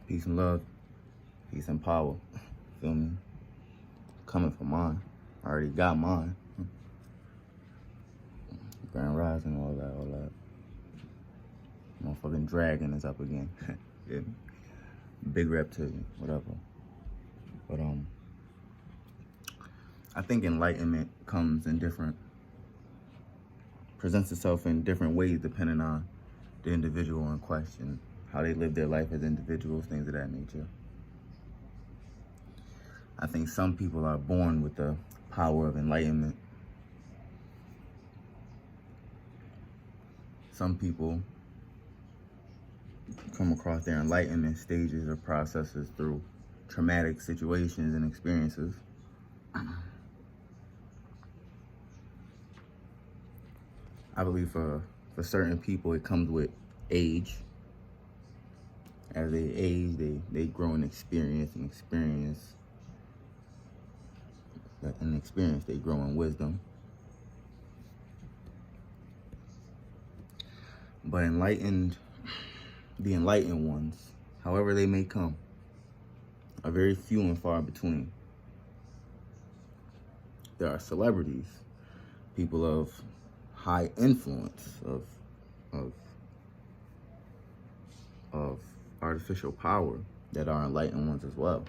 Peace and love, peace and power. Feel me? Coming for mine. I already got mine. Grand Rising, all that. Motherfucking dragon is up again. Yeah. Big reptilian, whatever. But I think enlightenment presents itself in different ways depending on the individual in question, how they live their life as individuals, things of that nature. I think some people are born with the power of enlightenment. Some people come across their enlightenment stages or processes through traumatic situations and experiences. I believe for certain people it comes with age. As they age, they grow in experience, they grow in wisdom. But the enlightened ones, however they may come, are very few and far between. There are celebrities, people of high influence, of artificial power that are enlightened ones as well.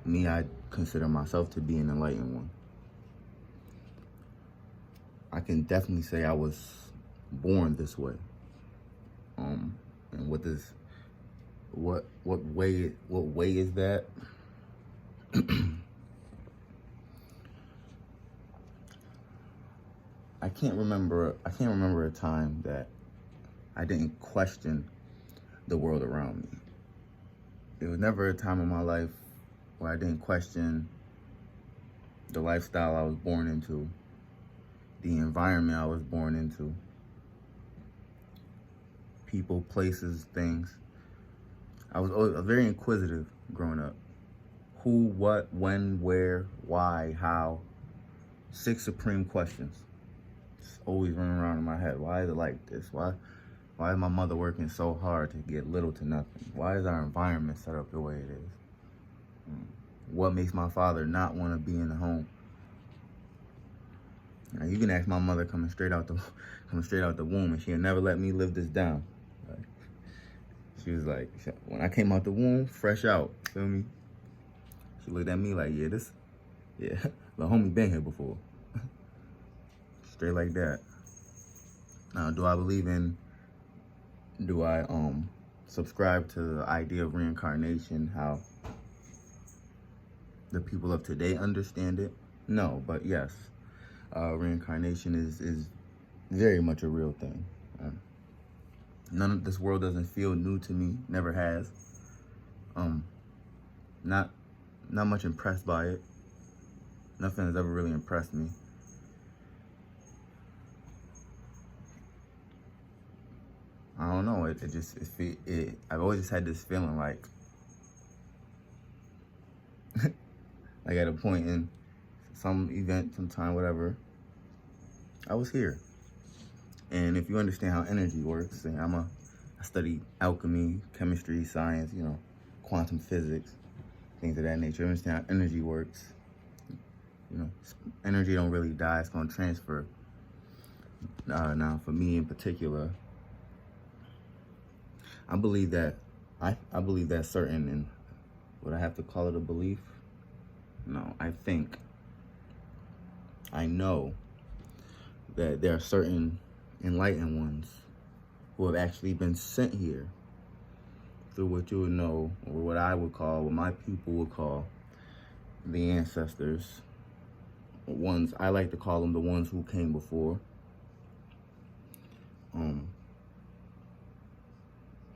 Me, I consider myself to be an enlightened one. I can definitely say I was born this way. And what way is that? I can't remember a time that I didn't question the world around me. There was never a time in my life where I didn't question the lifestyle I was born into, the environment I was born into, people, places, things. I was very inquisitive growing up. Who, what, when, where, why, how. 6 supreme questions. It's always running around in my head. Why is it like this? Why is my mother working so hard to get little to nothing? Why is our environment set up the way it is? What makes my father not want to be in the home? Now, you can ask my mother coming straight out the womb, and she'll never let me live this down. Like, she was like, when I came out the womb, fresh out, feel me? She looked at me like, the homie been here before. Straight like that. Now, do I subscribe to the idea of reincarnation, how the people of today understand it? No, but yes, reincarnation is very much a real thing. None of this world doesn't feel new to me, never has. Not much impressed by it. Nothing has ever really impressed me. I don't know. I've always just had this feeling like at a point in some event, sometime, whatever, I was here. And if you understand how energy works, and I study alchemy, chemistry, science, quantum physics, things of that nature. I understand how energy works. Energy don't really die. It's gonna transfer. Now, for me in particular, I believe that certain, and would I have to call it a belief? No, I know that there are certain enlightened ones who have actually been sent here through what you would know, or what I would call, what my people would call, the ancestors. Ones, I like to call them the ones who came before.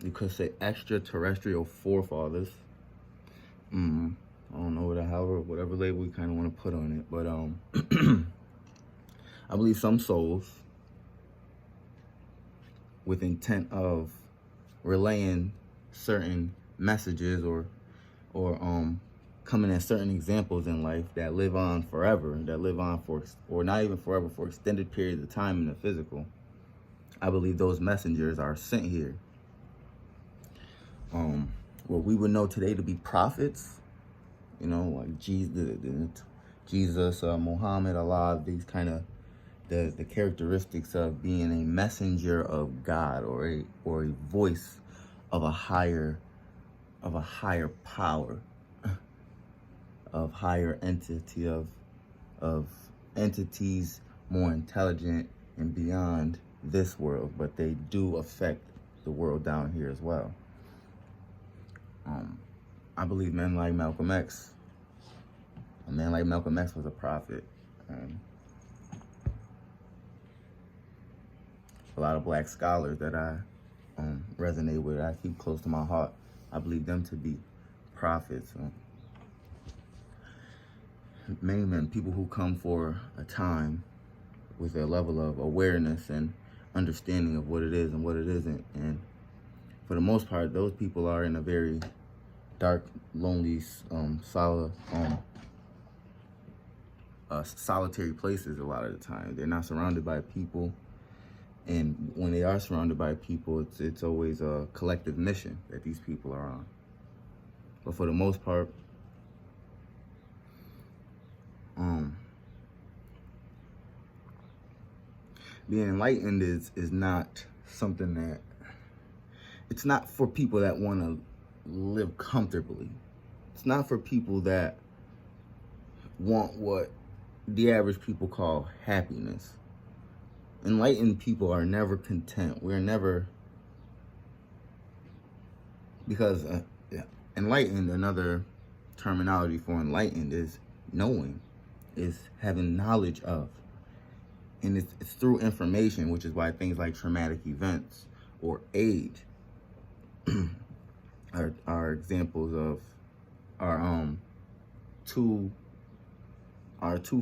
You could say extraterrestrial forefathers. I don't know whatever label we kind of want to put on it, but I believe some souls, with intent of relaying certain messages or coming at certain examples in life that live on forever, or not even forever, for extended periods of time in the physical, I believe those messengers are sent here. What we would know today to be prophets, like Jesus, Muhammad, Allah, these kind of the characteristics of being a messenger of God, or a voice of a higher power, of higher entity, of entities more intelligent and beyond this world, but they do affect the world down here as well. I believe a man like Malcolm X was a prophet. A lot of black scholars that I resonate with, I keep close to my heart, I believe them to be prophets. Many men, people who come for a time with a level of awareness and understanding of what it is and what it isn't. And for the most part, those people are in a very dark, lonely, solitary places a lot of the time. They're not surrounded by people. And when they are surrounded by people, it's always a collective mission that these people are on. But for the most part, being enlightened is not something that, it's not for people that want to live comfortably. It's not for people that want what the average people call happiness. Enlightened people are never content. We're never, because enlightened, another terminology for enlightened is knowing, is having knowledge of. And it's through information, which is why things like traumatic events or age are examples of our two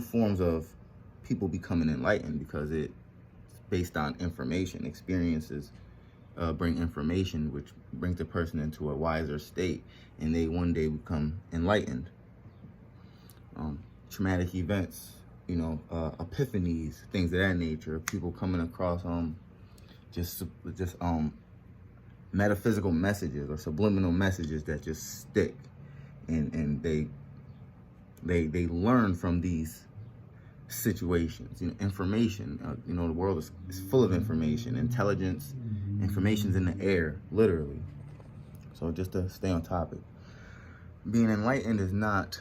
forms of people becoming enlightened, because it's based on information. Experiences bring information, which brings the person into a wiser state, and they one day become enlightened. Traumatic events, epiphanies, things of that nature, people coming across just metaphysical messages or subliminal messages that just stick, and they learn from these situations. Information, the world is full of information. Intelligence, information's in the air, literally. So just to stay on topic, being enlightened is not,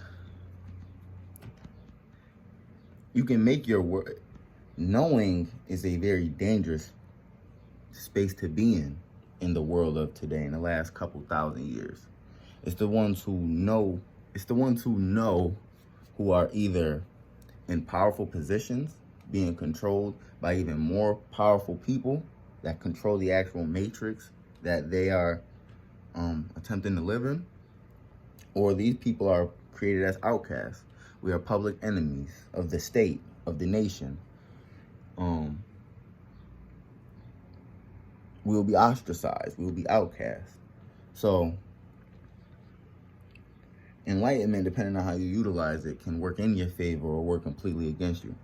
you can make your word, knowing is a very dangerous space to be in the world of today, in the last couple thousand years. It's the ones who know who are either in powerful positions, being controlled by even more powerful people that control the actual matrix that they are attempting to live in, or these people are created as outcasts. We are public enemies of the state, of the nation. We will be ostracized. We will be outcast. So enlightenment, depending on how you utilize it, can work in your favor or work completely against you.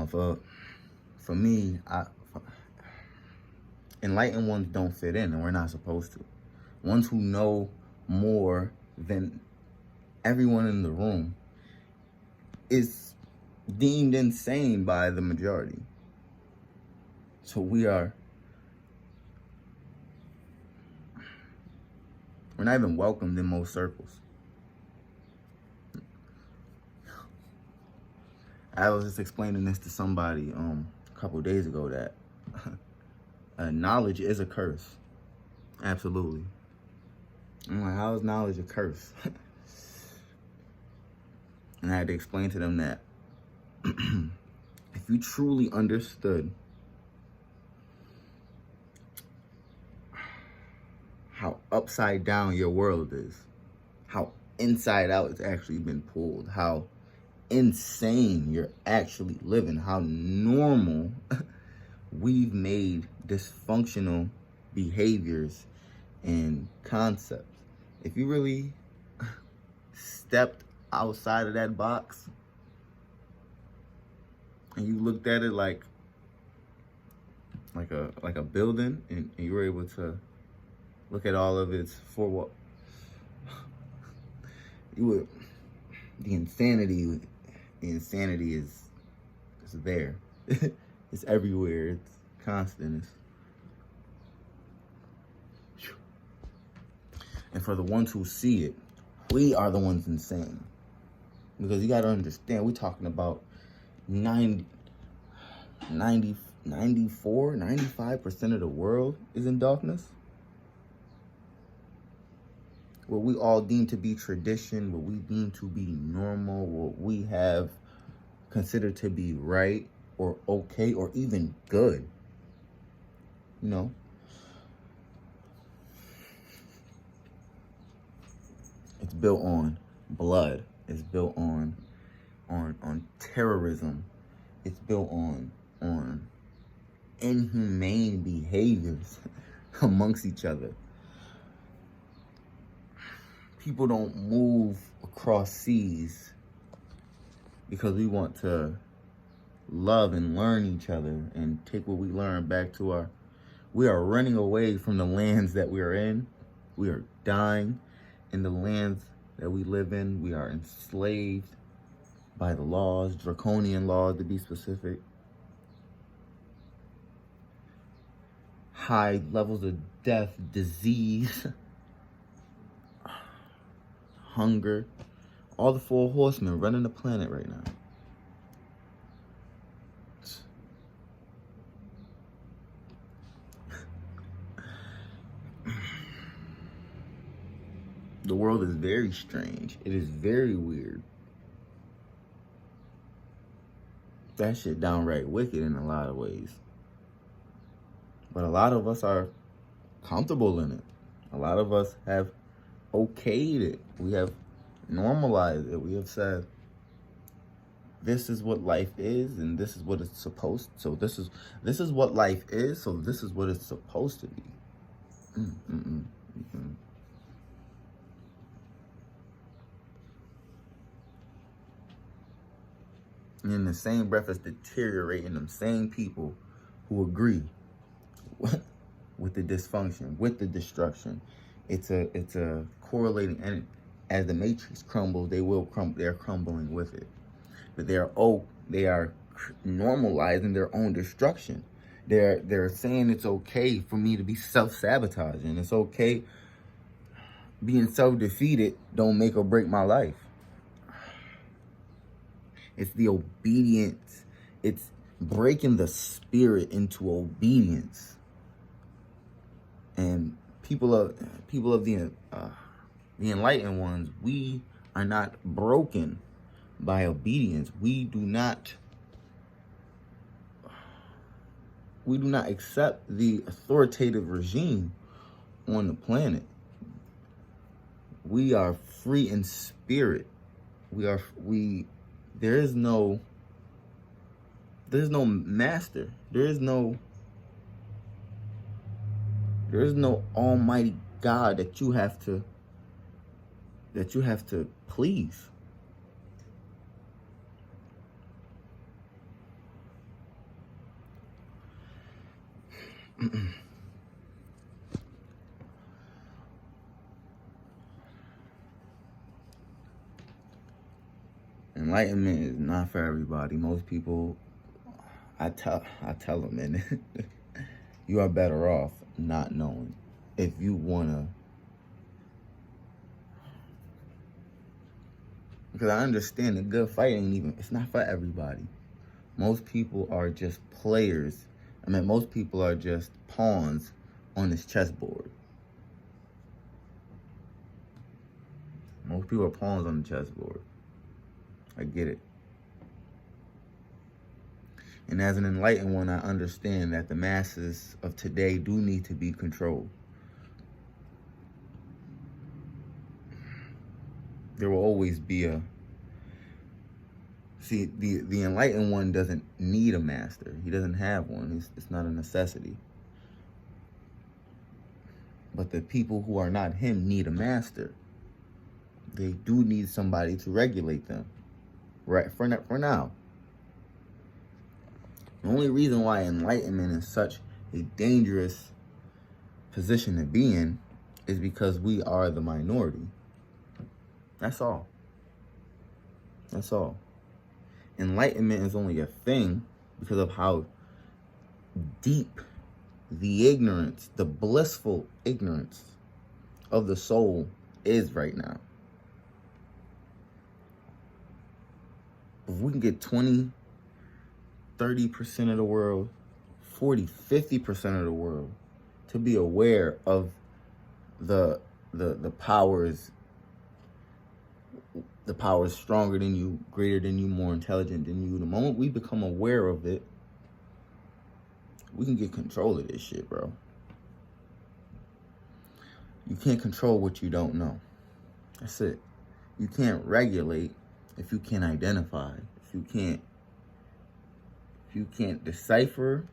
For me, enlightened ones don't fit in, and we're not supposed to. Ones who know more than everyone in the room is deemed insane by the majority. So we're not even welcomed in most circles. I was just explaining this to somebody a couple days ago, that knowledge is a curse. Absolutely. I'm like, how is knowledge a curse? And I had to explain to them that if you truly understood how upside down your world is, how inside out it's actually been pulled, how insane you're actually living, how normal we've made dysfunctional behaviors and concepts. If you really stepped outside of that box and you looked at it like like a building, and you were able to look at all of its four wall. You would the insanity is there. It's everywhere. It's constant. And for the ones who see it, we are the ones insane. Because you got to understand, we're talking about 95% of the world is in darkness. What we all deem to be tradition, what we deem to be normal, what we have considered to be right or okay or even good. You know? It's built on blood. It's built on terrorism. It's built on inhumane behaviors amongst each other. People don't move across seas because we want to love and learn each other and take what we learn back to our... We are running away from the lands that we are in. We are dying in the lands that we live in. We are enslaved by the laws, draconian laws to be specific. High levels of death, disease, hunger. All the four horsemen running the planet right now. The world is very strange. It is very weird. That shit downright wicked in a lot of ways. But a lot of us are comfortable in it. A lot of us have okayed it. We have normalized it. We have said, this is what life is, and this is what it's supposed to. So this is what life is, so this is what it's supposed to be. And in the same breath as deteriorating, them same people who agree with the dysfunction, with the destruction. It's a correlating, and as the matrix crumbles, they will crumble. They're crumbling with it, but they are normalizing their own destruction. They're saying it's okay for me to be self-sabotaging. It's okay being self-defeated. Don't make or break my life. It's the obedience. It's breaking the spirit into obedience. And people of the enlightened ones, we are not broken by obedience. We do not accept the authoritative regime on the planet. We are free in spirit. There's no master. There's no almighty God that you have to please. Enlightenment is not for everybody. Most people, I tell them, man, you are better off not knowing. If you wanna, because I understand the good fight it's not for everybody. Most people are just players. I mean, most people are just pawns on this chessboard. Most people are pawns on the chessboard. I get it. And as an enlightened one, I understand that the masses of today do need to be controlled. There will always be the enlightened one doesn't need a master. He doesn't have one. It's not a necessity. But the people who are not him need a master. They do need somebody to regulate them. Right, for now. The only reason why enlightenment is such a dangerous position to be in is because we are the minority. That's all. That's all. Enlightenment is only a thing because of how deep the ignorance, the blissful ignorance of the soul is right now. If we can get 20, 30% of the world, 40, 50% of the world to be aware of the powers, the power is stronger than you, greater than you, more intelligent than you. The moment we become aware of it, we can get control of this shit, bro. You can't control what you don't know. That's it. You can't regulate if you can't identify. If you can't decipher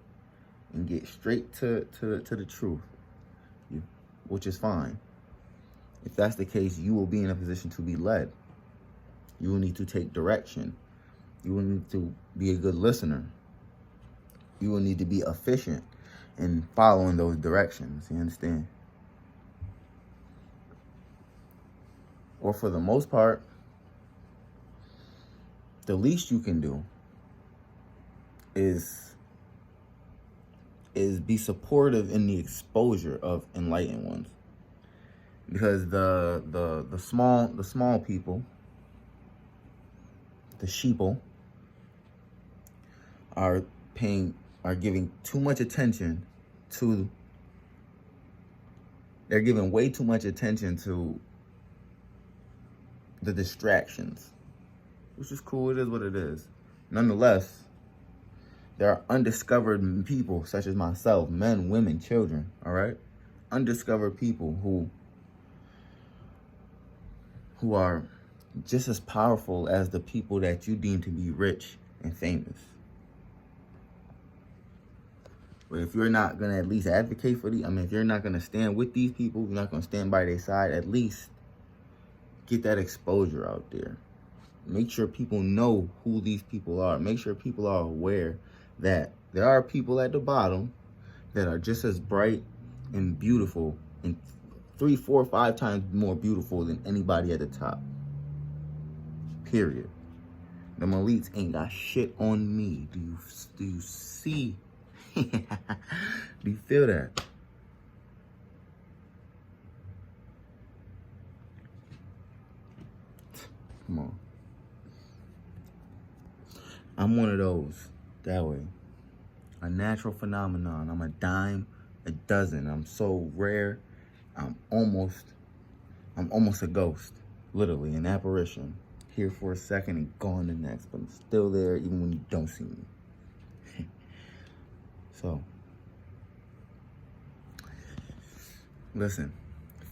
and get straight to the truth, which is fine. If that's the case, you will be in a position to be led. You will need to take direction. You will need to be a good listener. You will need to be efficient in following those directions. You understand? Or for the most part, the least you can do is be supportive in the exposure of enlightened ones. Because the small people, the sheeple, are giving too much attention to, they're giving way too much attention to the distractions, which is cool. It is what it is. Nonetheless, there are undiscovered people such as myself, men, women, children, all right? Undiscovered people who are just as powerful as the people that you deem to be rich and famous. But if you're not going to at least advocate for if you're not going to stand with these people, you're not going to stand by their side, at least get that exposure out there. Make sure people know who these people are. Make sure people are aware that there are people at the bottom that are just as bright and beautiful and 3, 4, 5 times more beautiful than anybody at the top. Period. The elites ain't got shit on me. Do you see? Do you feel that? Come on. I'm one of those. That way. A natural phenomenon. I'm a dime a dozen. I'm so rare. I'm almost a ghost. Literally, an apparition. Here for a second and gone the next. But I'm still there even when you don't see me. So, listen.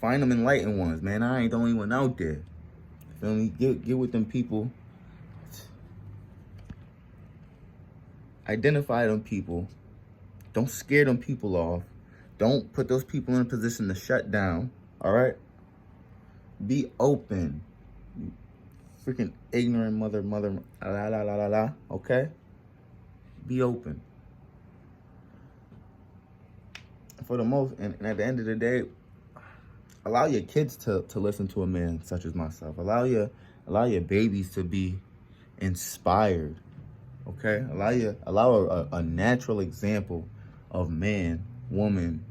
Find them enlightened ones, man. I ain't the only one out there. Feel me? Get with them people. Identify them people. Don't scare them people off. Don't put those people in a position to shut down. All right? Be open. You freaking ignorant mother, la. Okay? Be open. For the most, and at the end of the day, allow your kids to listen to a man such as myself. Allow your babies to be inspired. Okay? Allow a natural example of man, woman.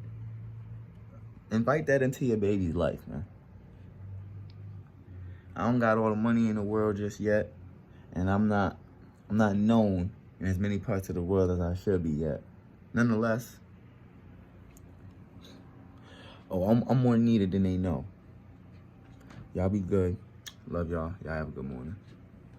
Invite that into your baby's life, man. I don't got all the money in the world just yet, and I'm not known in as many parts of the world as I should be yet. Nonetheless, I'm more needed than they know. Y'all be good. Love y'all. Y'all have a good morning.